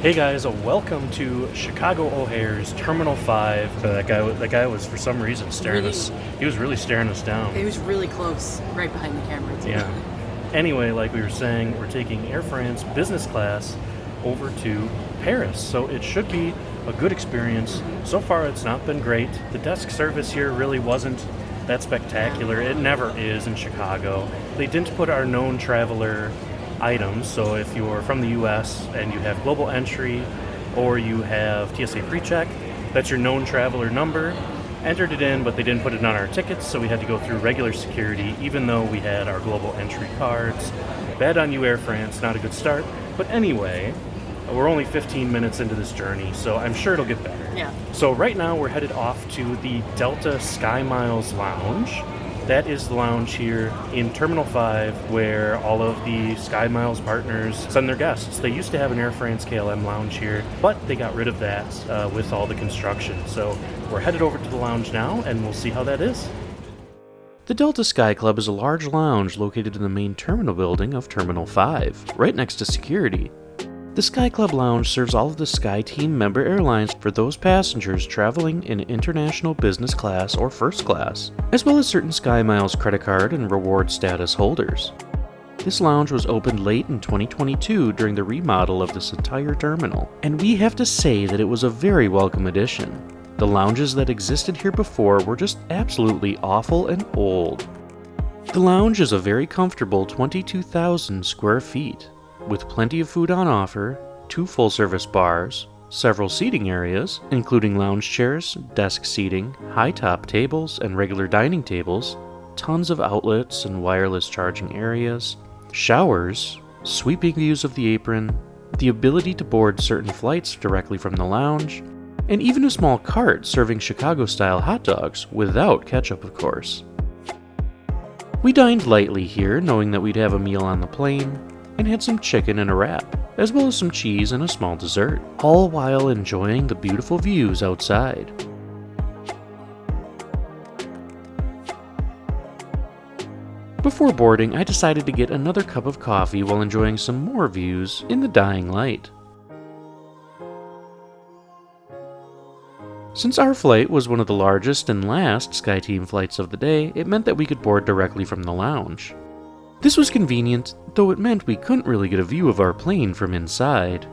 Hey guys, welcome to Chicago O'Hare's Terminal 5. That guy was for some reason staring us. He was really staring us down. It was really close, right behind the camera too. Yeah. Anyway, like we were saying, we're taking Air France business class over to Paris, so it should be a good experience. So far, it's not been great. The desk service here really wasn't that spectacular. It never is in Chicago. They didn't put our known traveler items, so if you're from the US and you have global entry or you have TSA pre-check, that's your known traveler number. Entered it in, but they didn't put it on our tickets, so we had to go through regular security even though we had our global entry cards. Bad on you, Air France, not a good start. But anyway, we're only 15 minutes into this journey, so I'm sure it'll get better. Yeah. So right now we're headed off to the Delta Sky Miles Lounge. That is the lounge here in Terminal 5 where all of the Sky Miles partners send their guests. They used to have an Air France KLM lounge here, but they got rid of that with all the construction. So we're headed over to the lounge now, and we'll see how that is. The Delta Skyclub is a large lounge located in the main terminal building of Terminal 5, right next to security. The Skyclub Lounge serves all of the SkyTeam member airlines for those passengers traveling in international business class or first class, as well as certain SkyMiles credit card and reward status holders. This lounge was opened late in 2022 during the remodel of this entire terminal, and we have to say that it was a very welcome addition. The lounges that existed here before were just absolutely awful and old. The lounge is a very comfortable 22,000 square feet, with plenty of food on offer, 2 full-service bars, several seating areas, including lounge chairs, desk seating, high-top tables, and regular dining tables, tons of outlets and wireless charging areas, showers, sweeping views of the apron, the ability to board certain flights directly from the lounge, and even a small cart serving Chicago-style hot dogs, without ketchup, of course. We dined lightly here, knowing that we'd have a meal on the plane, and had some chicken and a wrap, as well as some cheese and a small dessert, all while enjoying the beautiful views outside. Before boarding, I decided to get another cup of coffee while enjoying some more views in the dying light. Since our flight was one of the largest and last SkyTeam flights of the day, it meant that we could board directly from the lounge. This was convenient, though it meant we couldn't really get a view of our plane from inside.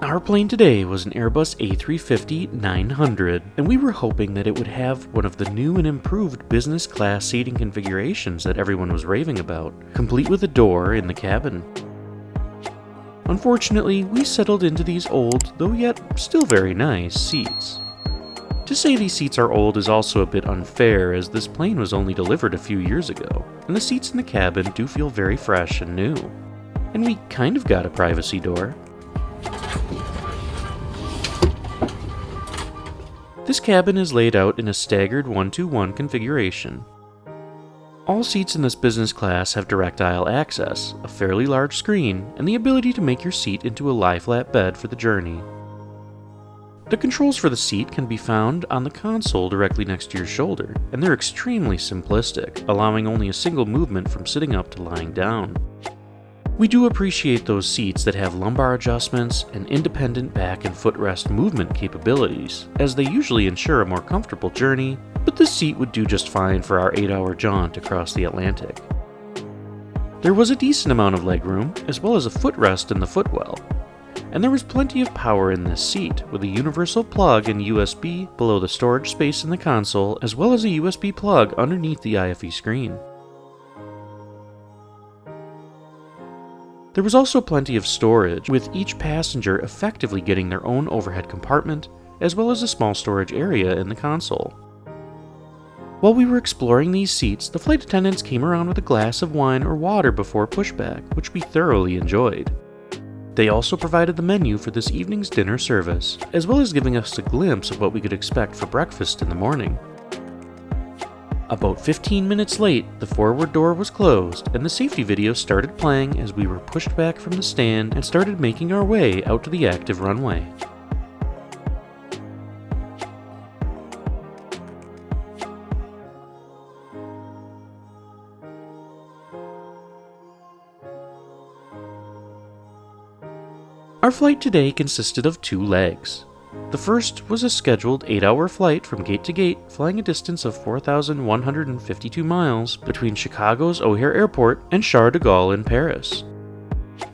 Our plane today was an Airbus A350-900, and we were hoping that it would have one of the new and improved business class seating configurations that everyone was raving about, complete with a door in the cabin. Unfortunately, we settled into these old, though yet still very nice, seats. To say these seats are old is also a bit unfair, as this plane was only delivered a few years ago, and the seats in the cabin do feel very fresh and new. And we kind of got a privacy door. This cabin is laid out in a staggered 1-2-1 configuration. All seats in this business class have direct aisle access, a fairly large screen, and the ability to make your seat into a lie-flat bed for the journey. The controls for the seat can be found on the console directly next to your shoulder, and they're extremely simplistic, allowing only a single movement from sitting up to lying down. We do appreciate those seats that have lumbar adjustments and independent back and footrest movement capabilities, as they usually ensure a more comfortable journey, but this seat would do just fine for our 8-hour jaunt across the Atlantic. There was a decent amount of legroom, as well as a footrest in the footwell. And there was plenty of power in this seat, with a universal plug and USB below the storage space in the console, as well as a USB plug underneath the IFE screen. There was also plenty of storage, with each passenger effectively getting their own overhead compartment, as well as a small storage area in the console. While we were exploring these seats, the flight attendants came around with a glass of wine or water before pushback, which we thoroughly enjoyed. They also provided the menu for this evening's dinner service, as well as giving us a glimpse of what we could expect for breakfast in the morning. About 15 minutes late, the forward door was closed, and the safety video started playing as we were pushed back from the stand and started making our way out to the active runway. Our flight today consisted of 2 legs. The first was a scheduled 8-hour flight from gate to gate, flying a distance of 4,152 miles between Chicago's O'Hare Airport and Charles de Gaulle in Paris.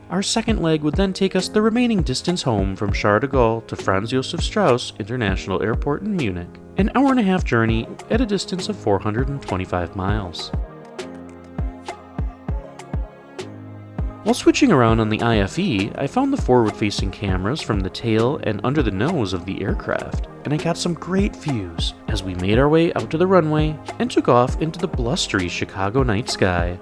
Our second leg would then take us the remaining distance home from Charles de Gaulle to Franz Josef Strauss International Airport in Munich, an hour-and-a-half journey at a distance of 425 miles. While switching around on the IFE, I found the forward-facing cameras from the tail and under the nose of the aircraft, and I got some great views as we made our way out to the runway and took off into the blustery Chicago night sky.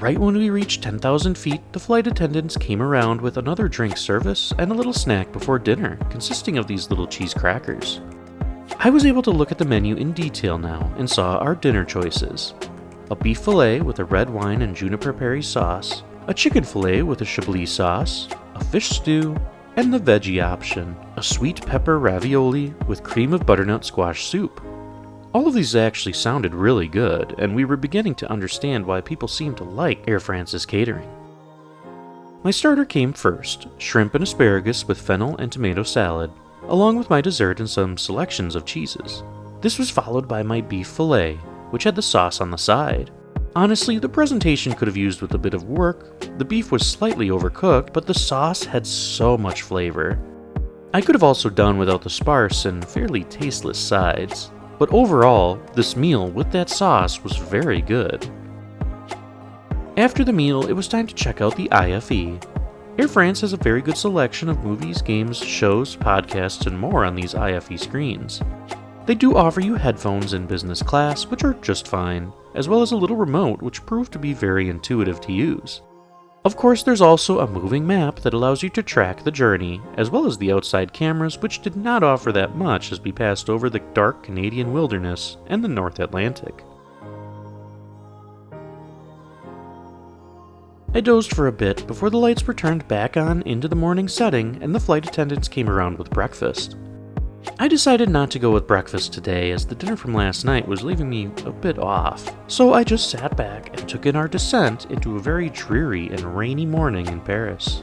Right when we reached 10,000 feet, the flight attendants came around with another drink service and a little snack before dinner, consisting of these little cheese crackers. I was able to look at the menu in detail now and saw our dinner choices. A beef fillet with a red wine and juniper berry sauce, a chicken fillet with a chablis sauce, a fish stew, and the veggie option, a sweet pepper ravioli with cream of butternut squash soup. All of these actually sounded really good, and we were beginning to understand why people seemed to like Air France's catering. My starter came first, shrimp and asparagus with fennel and tomato salad, along with my dessert and some selections of cheeses. This was followed by my beef fillet, which had the sauce on the side. Honestly, the presentation could have used with a bit of work. The beef was slightly overcooked, but the sauce had so much flavor. I could have also done without the sparse and fairly tasteless sides. But overall, this meal with that sauce was very good. After the meal, it was time to check out the IFE. Air France has a very good selection of movies, games, shows, podcasts, and more on these IFE screens. They do offer you headphones in business class, which are just fine, as well as a little remote, which proved to be very intuitive to use. Of course, there's also a moving map that allows you to track the journey, as well as the outside cameras, which did not offer that much as we passed over the dark Canadian wilderness and the North Atlantic. I dozed for a bit before the lights were turned back on into the morning setting and the flight attendants came around with breakfast. I decided not to go with breakfast today as the dinner from last night was leaving me a bit off, so I just sat back and took in our descent into a very dreary and rainy morning in Paris.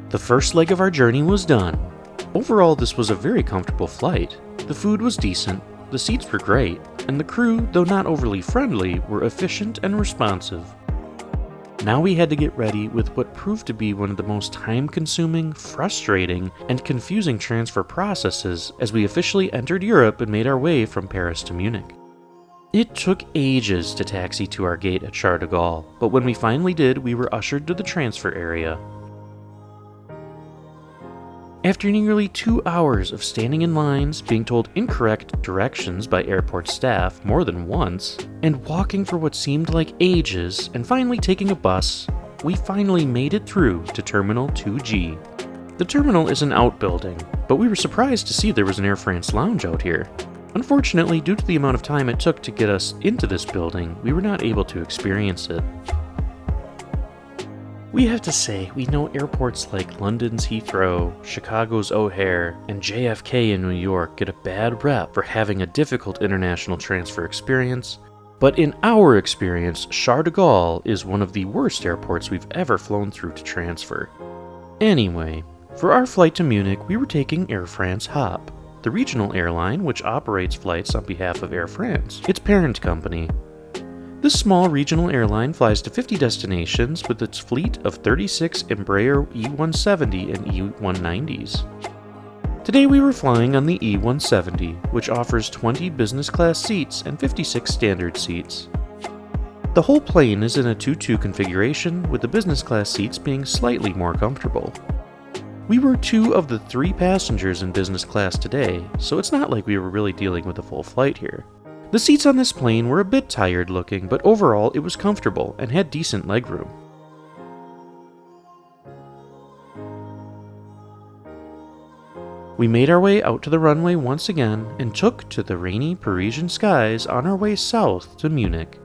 The first leg of our journey was done. Overall, this was a very comfortable flight. The food was decent, the seats were great, and the crew, though not overly friendly, were efficient and responsive. Now we had to get ready with what proved to be one of the most time-consuming, frustrating, and confusing transfer processes as we officially entered Europe and made our way from Paris to Munich. It took ages to taxi to our gate at Charles de Gaulle, but when we finally did, we were ushered to the transfer area. After nearly 2 hours of standing in lines, being told incorrect directions by airport staff more than once, and walking for what seemed like ages, and finally taking a bus, we finally made it through to Terminal 2G. The terminal is an outbuilding, but we were surprised to see there was an Air France lounge out here. Unfortunately, due to the amount of time it took to get us into this building, we were not able to experience it. We have to say, we know airports like London's Heathrow, Chicago's O'Hare, and JFK in New York get a bad rep for having a difficult international transfer experience, but in our experience, Charles de Gaulle is one of the worst airports we've ever flown through to transfer. Anyway, for our flight to Munich, we were taking Air France HOP, the regional airline which operates flights on behalf of Air France, its parent company. This small regional airline flies to 50 destinations with its fleet of 36 Embraer E170 and E190s. Today we were flying on the E170, which offers 20 business class seats and 56 standard seats. The whole plane is in a 2-2 configuration, with the business class seats being slightly more comfortable. We were 2 of the 3 passengers in business class today, so it's not like we were really dealing with a full flight here. The seats on this plane were a bit tired looking, but overall it was comfortable and had decent legroom. We made our way out to the runway once again and took to the rainy Parisian skies on our way south to Munich.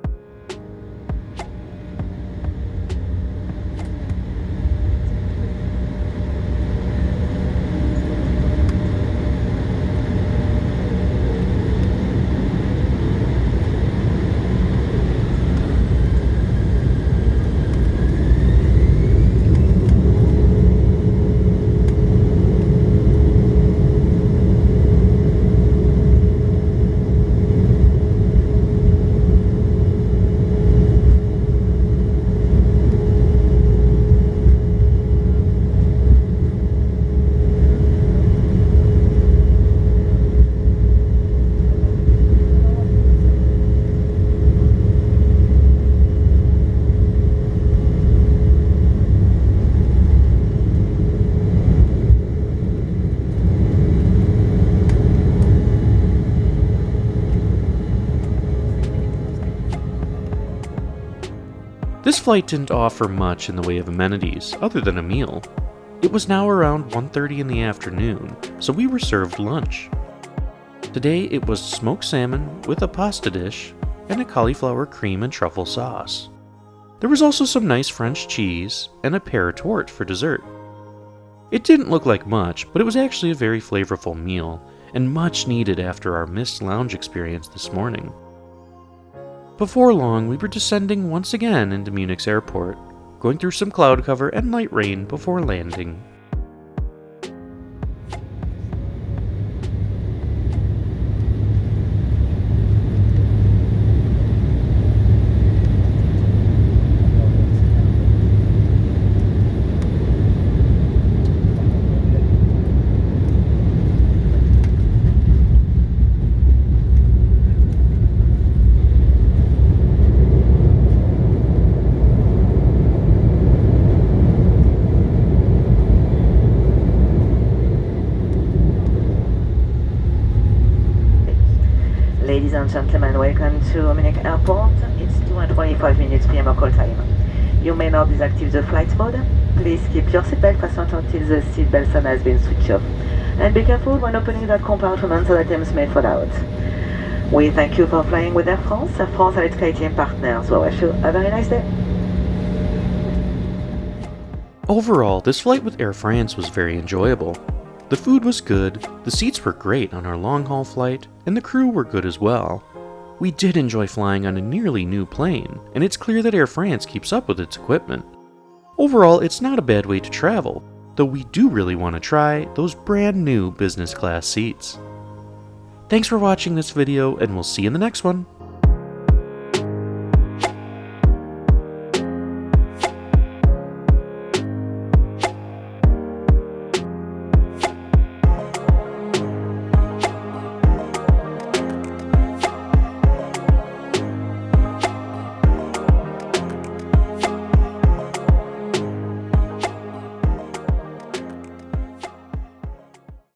This flight didn't offer much in the way of amenities, other than a meal. It was now around 1:30 in the afternoon, so we were served lunch. Today it was smoked salmon with a pasta dish and a cauliflower cream and truffle sauce. There was also some nice French cheese and a pear torte for dessert. It didn't look like much, but it was actually a very flavorful meal, and much needed after our missed lounge experience this morning. Before long, we were descending once again into Munich's airport, going through some cloud cover and light rain before landing. Ladies and gentlemen, welcome to Munich Airport. It's 2:25 minutes PM call time. You may now disactivate the flight mode. Please keep your seatbelt fastened until the seatbelt sign has been switched off. And be careful when opening that compartment so that items may fall out. We thank you for flying with Air France and its SkyTeam partners. We wish you a very nice day. Overall, this flight with Air France was very enjoyable. The food was good, the seats were great on our long-haul flight, and the crew were good as well. We did enjoy flying on a nearly new plane, and it's clear that Air France keeps up with its equipment. Overall, it's not a bad way to travel, though we do really want to try those brand new business class seats. Thanks for watching this video, and we'll see you in the next one.